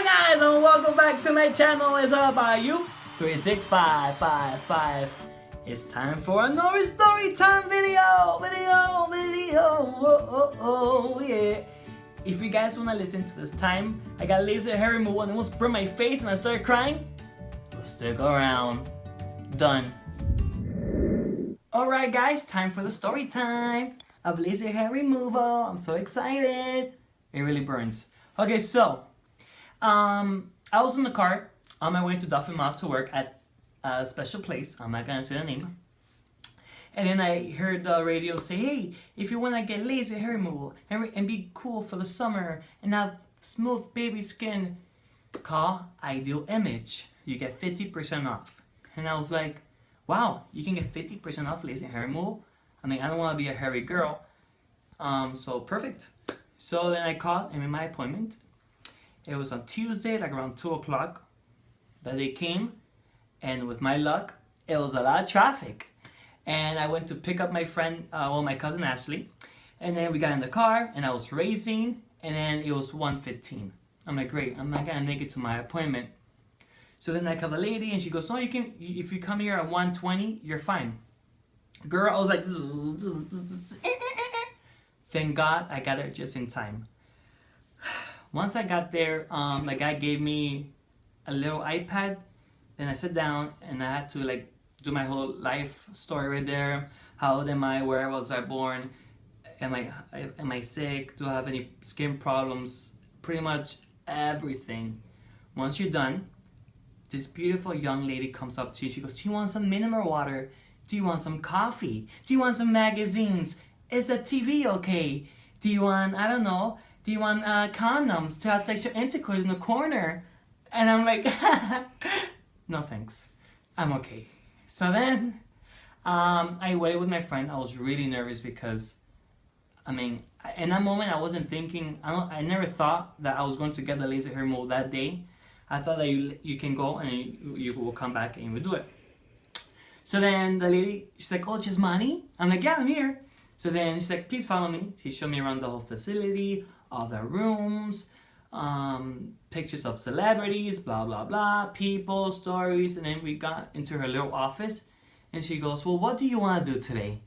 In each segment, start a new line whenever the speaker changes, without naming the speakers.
Hi guys and welcome back to my channel. It's all about you 36555. It's time for another story time video. Yeah. If you guys wanna listen to this time, I got laser hair removal and almost burned my face and I started crying. Well, stick around. Done. Alright guys, time for the story time of laser hair removal. I'm so excited. It really burns. Okay, so I was in the car on my way to Duffy Mall to work at a special place. I'm not gonna say the name. And then I heard the radio say, hey, if you wanna get laser hair removal and be cool for the summer and have smooth baby skin, call Ideal Image. You get 50% off. And I was like, wow, you can get 50% off laser hair removal? I mean, I don't wanna be a hairy girl. So perfect. So then I called and made my appointment. It was on Tuesday, like around 2 o'clock. That they came, and with my luck, it was a lot of traffic. And I went to pick up my friend, my cousin Ashley. And then we got in the car, and I was racing, and then it was 1:15. I'm like, great, I'm not gonna make it to my appointment. So then I call the lady, and she goes, oh, you can, if you come here at 1:20, you're fine. Girl, I was like, thank God I got there just in time. Once I got there, the guy gave me a little iPad. Then I sat down and I had to like do my whole life story right there. How old am I? Where was I born? Am I sick? Do I have any skin problems? Pretty much everything. Once you're done, this beautiful young lady comes up to you. She goes, do you want some mineral water? Do you want some coffee? Do you want some magazines? Is the TV okay? Do you want, I don't know, do you want condoms to have sexual intercourse in the corner? And I'm like, no thanks, I'm okay. So then I waited with my friend. I was really nervous because, I mean, in that moment I wasn't thinking, I never thought that I was going to get the laser hair removal that day. I thought that you can go and you will come back and you will do it. So then the lady, she's like, oh, Gismani? I'm like, yeah, I'm here. So then she's like, please follow me. She showed me around the whole facility, all the rooms, pictures of celebrities, blah, blah, blah, people, stories. And then we got into her little office and she goes, well, what do you want to do today?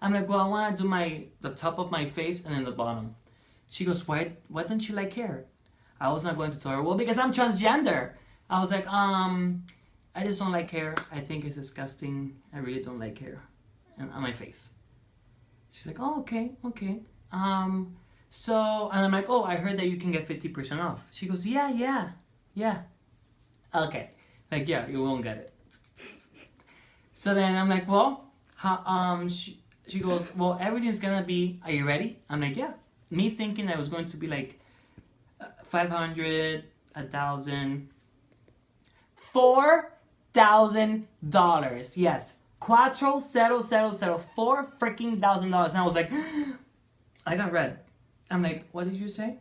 I'm like, well, I want to do the top of my face and then the bottom. She goes, why don't you like hair? I was not going to tell her, well, because I'm transgender. I was like, I just don't like hair. I think it's disgusting. I really don't like hair on my face. She's like, oh, okay. So, and I'm like, oh, I heard that you can get 50% off. She goes, yeah. Okay. Like, yeah, you won't get it. So then I'm like, well, she goes, well, everything's gonna be, are you ready? I'm like, yeah. Me thinking that it was going to be like 500, 1,000, $4,000. Yes. Cuatro, cero, $4,000. And I was like, I got red. I'm like, what did you say?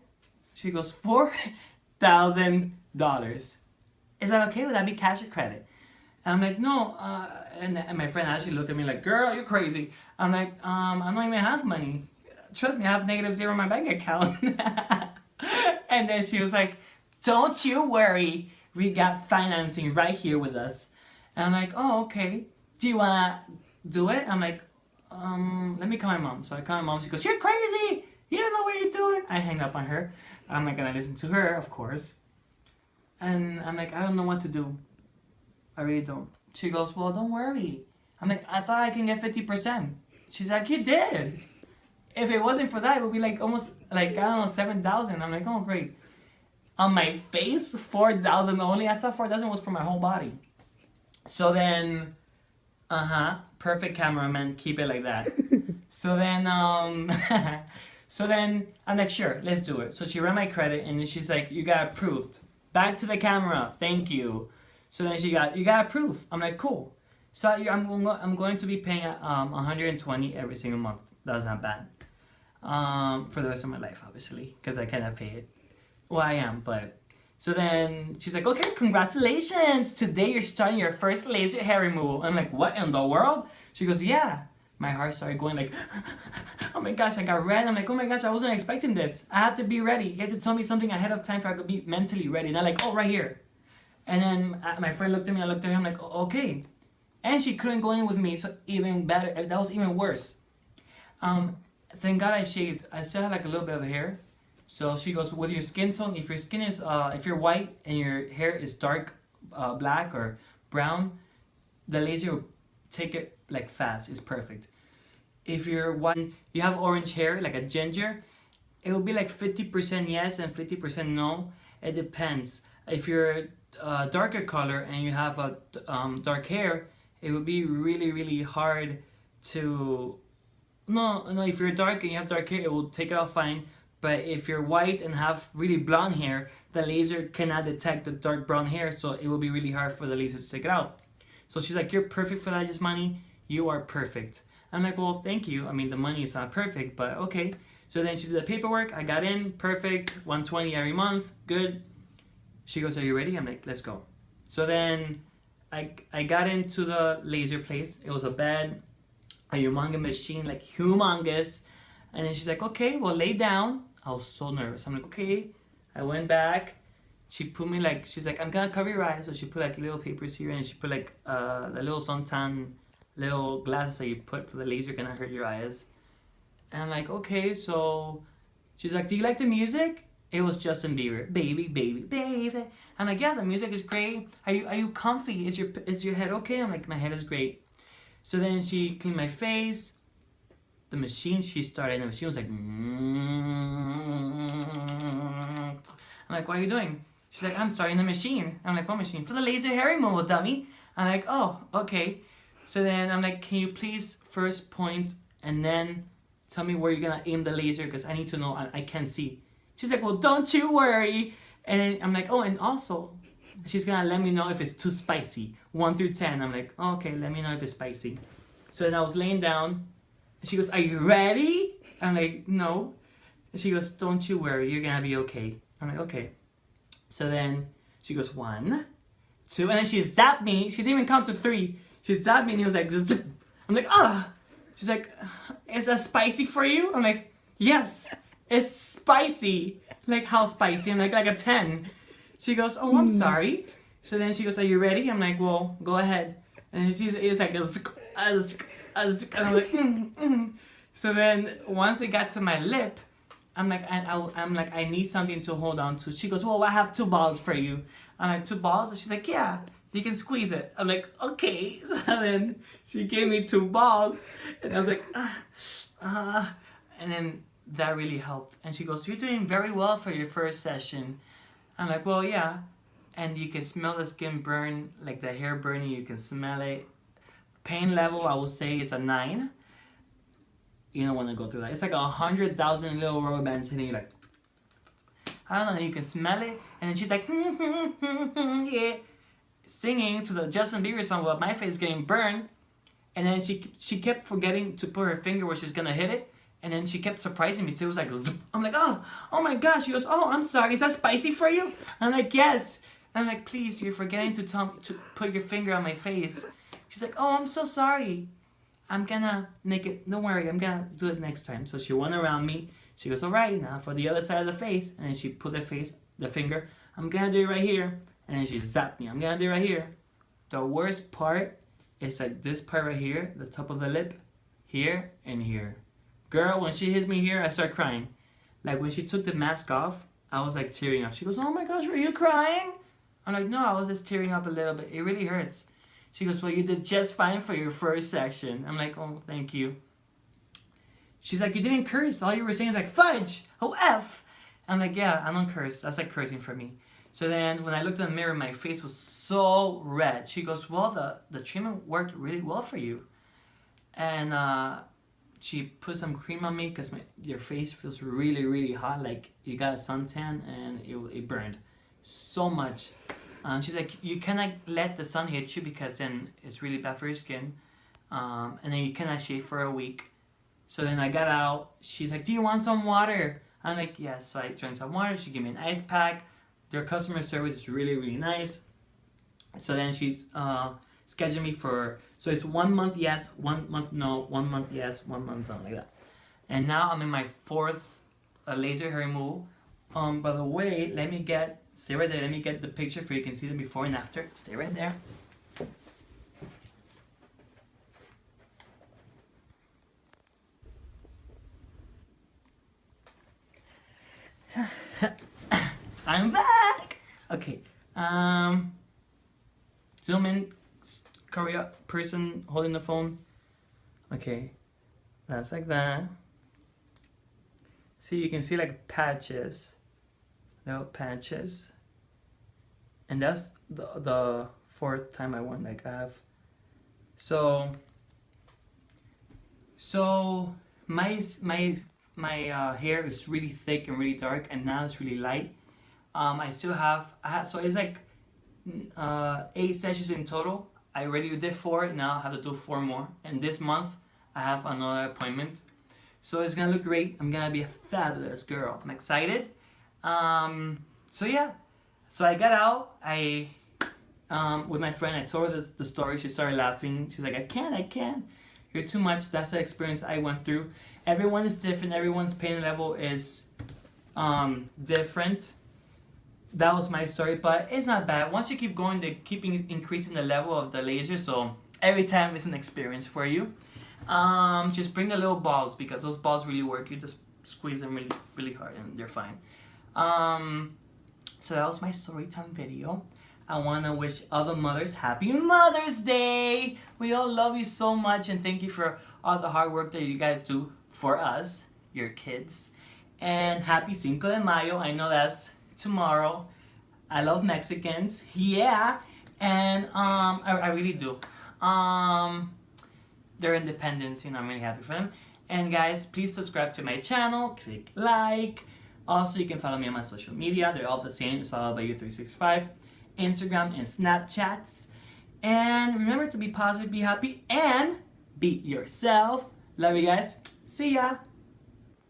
She goes, $4,000. Is that okay? Would that be cash or credit? And I'm like, no. And my friend actually looked at me like, girl, you're crazy. I'm like, I don't even have money. Trust me, I have -0 in my bank account. And then she was like, don't you worry. We got financing right here with us. And I'm like, oh, okay. Do you wanna do it? I'm like, let me call my mom. So I call my mom. She goes, you're crazy. You don't know what you're doing. I hang up on her. I'm not gonna listen to her, of course. And I'm like, I don't know what to do. I really don't. She goes, well, don't worry. I'm like, I thought I can get 50%. She's like, you did. If it wasn't for that, it would be like almost like, I don't know, 7,000. I'm like, oh, great. On my face, 4,000 only. I thought 4,000 was for my whole body. So then, perfect cameraman, keep it like that. So then, I'm like, sure, let's do it. So she ran my credit, and then she's like, you got approved. Back to the camera, thank you. So then you got approved. I'm like, cool. So I'm going to be paying $120 every single month. That's not bad. For the rest of my life, obviously, because I cannot pay it. Well, I am, but. So then she's like, okay, congratulations. Today you're starting your first laser hair removal. I'm like, what in the world? She goes, yeah, my heart started going like, oh my gosh, I got red. I'm like, oh my gosh, I wasn't expecting this. I have to be ready. You have to tell me something ahead of time for I could be mentally ready. And I'm like, oh, right here. And then my friend looked at me, I looked at him, like, okay. And she couldn't go in with me, so even better. That was even worse. Thank God I shaved. I still had like a little bit of hair. So she goes, with your skin tone, if your skin is, if you're white and your hair is dark black or brown, the laser will take it like fast. It's perfect. If you're white, you have orange hair, like a ginger, it will be like 50% yes and 50% no. It depends. If you're a darker color and you have a dark hair, it would be really, really hard to... No, if you're dark and you have dark hair, it will take it off fine. But if you're white and have really blonde hair, the laser cannot detect the dark brown hair, so it will be really hard for the laser to take it out. So she's like, you're perfect for that, Yasmani. You are perfect. I'm like, well, thank you. I mean, the money is not perfect, but okay. So then she did the paperwork. I got in, perfect, 120 every month, good. She goes, are you ready? I'm like, let's go. So then I got into the laser place. It was a bed, a humongous machine, like humongous. And then she's like, okay, well, lay down. I was so nervous. I'm like, okay. I went back. She put me like, she's like, I'm gonna cover your eyes. So she put like little papers here, and she put like the little suntan little glasses that you put for the laser gonna hurt your eyes. And I'm like, okay. So she's like, do you like the music? It was Justin Bieber, baby, baby, baby. I'm like, yeah, the music is great. Are you comfy? Is your head okay? I'm like, my head is great. So then she cleaned my face. The machine she started, the machine was like, I'm like, what are you doing? She's like, I'm starting the machine. I'm like, what machine? For the laser hair removal, dummy. I'm like, oh, okay. So then I'm like, can you please first point and then tell me where you're gonna aim the laser, because I need to know. I can't see. She's like, well, don't you worry. And I'm like, oh, and also, she's gonna let me know if it's too spicy, 1 through 10. I'm like, oh, okay, let me know if it's spicy. So then I was laying down, and she goes, are you ready? I'm like, no. And she goes, don't you worry, you're gonna be okay. I'm like, okay. So then she goes, 1, 2, and then she zapped me. She didn't even count to 3. She zapped me, and it was like, zip. I'm like, ah. She's like, is that spicy for you? I'm like, yes. It's spicy. Like, how spicy? I'm like a 10. She goes, oh, I'm sorry. So then she goes, are you ready? I'm like, well, go ahead. And it's like and I'm like, So then once it got to my lip, I'm like, I need something to hold on to. She goes, well, I have 2 balls for you. I'm like, 2 balls? And she's like, yeah, you can squeeze it. I'm like, okay. So then she gave me 2 balls, and I was like, and then that really helped. And she goes, you're doing very well for your first session. I'm like, well, yeah. And you can smell the skin burn, like the hair burning, you can smell it. Pain level, I would say, is a 9. You don't want to go through that. It's like 100,000 little rubber bands hitting you, like, I don't know, you can smell it. And then she's like, yeah, singing to the Justin Bieber song while my face getting burned. And then she kept forgetting to put her finger where she's gonna hit it. And then she kept surprising me. So it was like, zoop. I'm like, oh my gosh. She goes, oh, I'm sorry. Is that spicy for you? I'm like, yes. And I'm like, please, you're forgetting to tell me to put your finger on my face. She's like, oh, I'm so sorry. I'm gonna make it, don't worry, I'm gonna do it next time. So she went around me. She goes, all right, now for the other side of the face. And then she put the finger, I'm gonna do it right here. And then she zapped me, I'm gonna do it right here. The worst part is like this part right here, the top of the lip, here and here. Girl, when she hits me here, I start crying. Like when she took the mask off, I was like tearing up. She goes, oh my gosh, were you crying? I'm like, no, I was just tearing up a little bit. It really hurts. She goes, well, you did just fine for your first section. I'm like, oh, thank you. She's like, you didn't curse. All you were saying is like, fudge, oh, F. I'm like, yeah, I don't curse. That's like cursing for me. So then when I looked in the mirror, my face was so red. She goes, well, the treatment worked really well for you. And she put some cream on me because your face feels really, really hot. Like you got a suntan and it burned so much. She's like, you cannot let the sun hit you because then it's really bad for your skin. And then you cannot shave for a week. So then I got out. She's like, do you want some water? I'm like, yes. So I drank some water. She gave me an ice pack. Their customer service is really, really nice. So then she's schedule me for, so it's 1 month yes, 1 month no, 1 month yes, 1 month no, like that. And now I'm in my 4th laser hair removal. By the way, stay right there, let me get the picture for you can see the before and after. Stay right there. I'm back! Okay, zoom in, Korea person holding the phone. Okay, that's like that. See, you can see like patches, little patches. And that's the 4th time I went, like I have. So my hair is really thick and really dark, and now it's really light. I have, so it's like 8 sessions in total. I already did 4, now I have to do 4 more. And this month I have another appointment. So it's gonna look great. I'm gonna be a fabulous girl. I'm excited. So yeah. So I got out. With my friend, I told her the story. She started laughing. She's like, I can't. You're too much. That's the experience I went through. Everyone is different. Everyone's pain level is different. That was my story, but it's not bad. Once you keep going, they keep increasing the level of the laser. So every time it's an experience for you. Just bring the little balls, because those balls really work. You just squeeze them really, really hard and they're fine. So that was my story time video. I want to wish other mothers happy Mother's Day. We all love you so much, and thank you for all the hard work that you guys do for us, your kids. And happy Cinco de Mayo. I know that's tomorrow. I love Mexicans. Yeah. And I really do. Their independence, I'm really happy for them. And guys, please subscribe to my channel, click like. Also, you can follow me on my social media. They're all the same. It's all about you365, Instagram and Snapchats. And remember to be positive, be happy, and be yourself. Love you guys. See ya.